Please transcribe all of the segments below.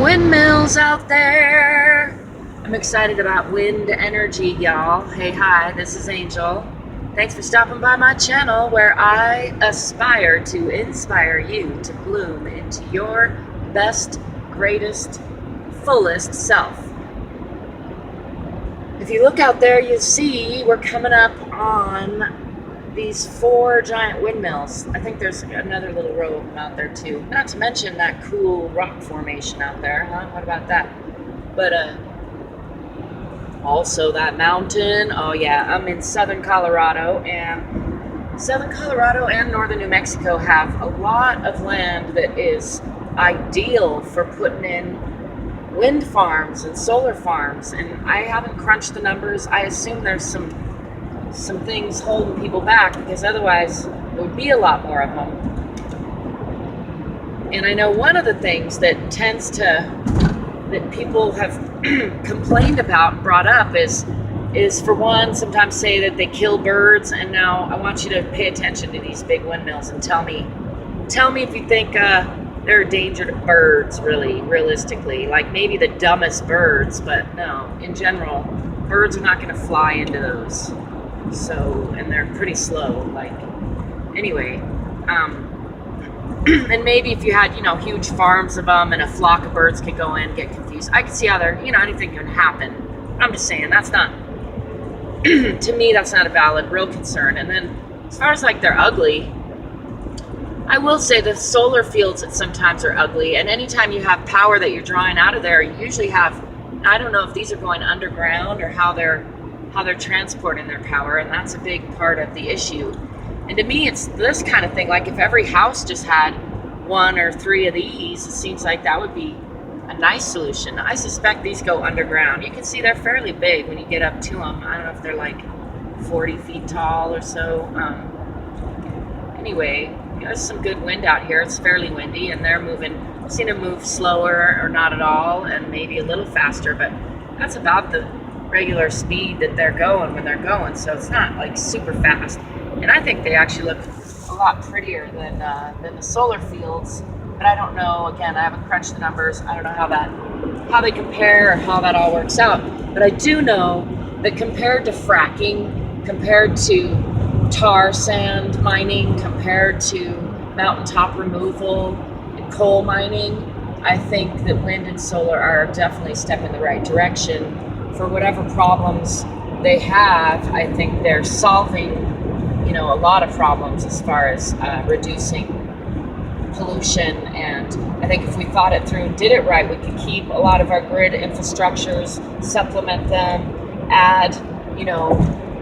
Windmills out there. I'm excited about wind energy, y'all. Hey, hi, this is Angel. Thanks for stopping by my channel where I aspire to inspire you to bloom into your best, greatest, fullest self. If you look out there, you see we're coming up on these 4 giant windmills. I think there's another little row of them out there too. Not to mention that cool rock formation out there, huh? What about that? But also that mountain. Oh yeah, I'm in southern Colorado, and northern New Mexico have a lot of land that is ideal for putting in wind farms and solar farms, and I haven't crunched the numbers. I assume there's some things holding people back, because otherwise there would be a lot more of them. And I know one of the things that people have complained about, brought up, is for one, sometimes say that they kill birds. And now I want you to pay attention to these big windmills and tell me if you think they're a danger to birds, really, realistically. Like maybe the dumbest birds, but no, in general, birds are not going to fly into those. So, and they're pretty slow, like, anyway, and maybe if you had, huge farms of them and a flock of birds could go in, get confused. I could see how anything can happen. I'm just saying, that's not, to me, that's not a valid, real concern. And then, as far as, like, they're ugly, I will say the solar fields that sometimes are ugly, and anytime you have power that you're drawing out of there, you usually have, I don't know if these are going underground or how they're transporting their power, and that's a big part of the issue. And to me, it's this kind of thing, like if every house just had 1 or 3 of these, it seems like that would be a nice solution. I suspect these go underground. You can see they're fairly big when you get up to them. I don't know if they're like 40 feet tall or so. Anyway, there's some good wind out here. It's fairly windy, and they're moving. I've seen them move slower or not at all, and maybe a little faster, but that's about the regular speed that they're going when they're going, so it's not like super fast. And I think they actually look a lot prettier than the solar fields, but I don't know. Again, I haven't crunched the numbers. I don't know how they compare or how that all works out. But I do know that compared to fracking, compared to tar sand mining, compared to mountaintop removal and coal mining, I think that wind and solar are definitely a step in the right direction. For whatever problems they have, I think they're solving, a lot of problems as far as reducing pollution. And I think if we thought it through and did it right, we could keep a lot of our grid infrastructures, supplement them, add,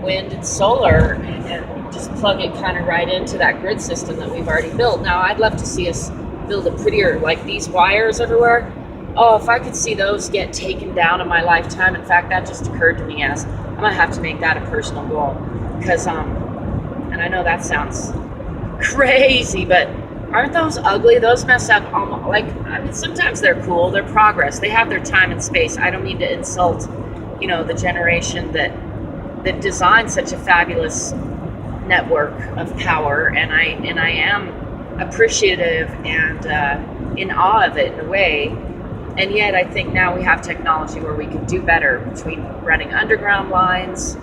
wind and solar, and just plug it kind of right into that grid system that we've already built. Now, I'd love to see us build a prettier, like these wires everywhere. Oh, if I could see those get taken down in my lifetime. In fact, that just occurred to me as I'm gonna have to make that a personal goal, because and I know that sounds crazy, but aren't those ugly? Those mess up sometimes they're cool, they're progress, they have their time and space. I don't mean to insult, the generation that designed such a fabulous network of power, and I am appreciative and in awe of it in a way. And yet I think now we have technology where we can do better between running underground lines,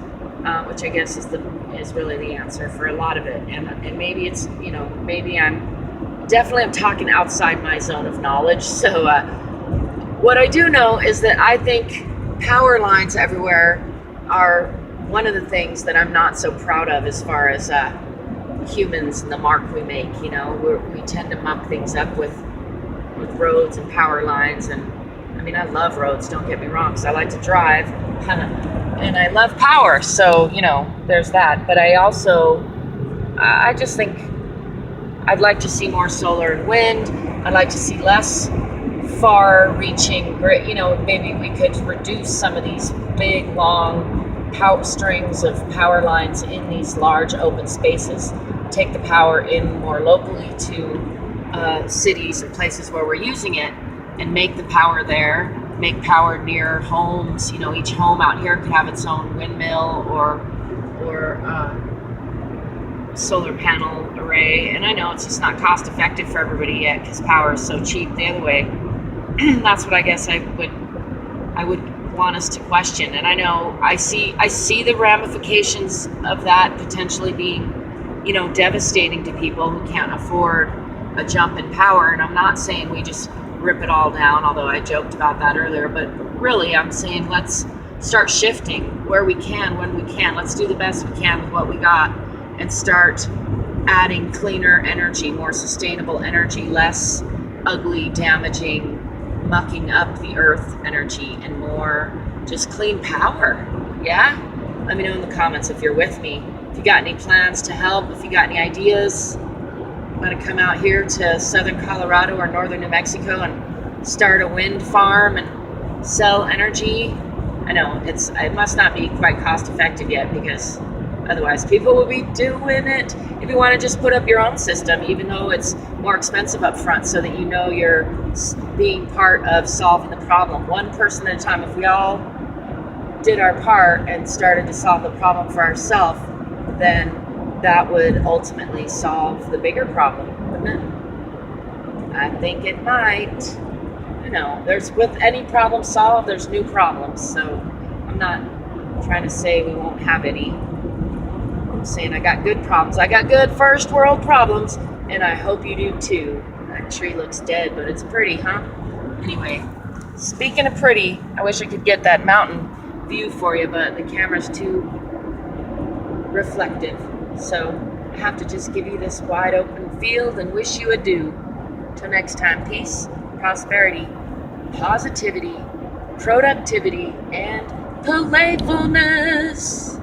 which I guess is really the answer for a lot of it. And maybe it's, maybe I'm talking outside my zone of knowledge. So what I do know is that I think power lines everywhere are one of the things that I'm not so proud of as far as humans and the mark we make. We tend to muck things up with roads and power lines. And I mean, I love roads, don't get me wrong, because I like to drive and I love power, so there's that. But I just think I'd like to see more solar and wind. I'd like to see less far-reaching grid. Maybe we could reduce some of these big long power strings of power lines in these large open spaces, take the power in more locally to cities and places where we're using it, and make the power there, make power near homes. Each home out here could have its own windmill or solar panel array. And I know it's just not cost effective for everybody yet, because power is so cheap the other way. That's what I guess I would want us to question. And I know I see the ramifications of that potentially being, devastating to people who can't afford a jump in power. And I'm not saying we just rip it all down, although I joked about that earlier, but really I'm saying let's start shifting where we can, when we can. Let's do the best we can with what we got and start adding cleaner energy, more sustainable energy, less ugly, damaging, mucking up the earth energy, and more just clean power. Yeah? Let me know in the comments if you're with me. If you got any plans to help, if you got any ideas, want to come out here to southern Colorado or northern New Mexico and start a wind farm and sell energy. I know it must not be quite cost effective yet, because otherwise people will be doing it. If you want to just put up your own system, even though it's more expensive up front, so that you're being part of solving the problem, one person at a time. If we all did our part and started to solve the problem for ourselves, then that would ultimately solve the bigger problem, wouldn't it? I think it might. With any problem solved, there's new problems. So I'm not trying to say we won't have any. I'm saying I got good problems. I got good first world problems, and I hope you do too. That tree looks dead, but it's pretty, huh? Anyway, speaking of pretty, I wish I could get that mountain view for you, but the camera's too reflective. So I have to just give you this wide open field and wish you adieu. Till next time, peace, prosperity, positivity, productivity, and playfulness.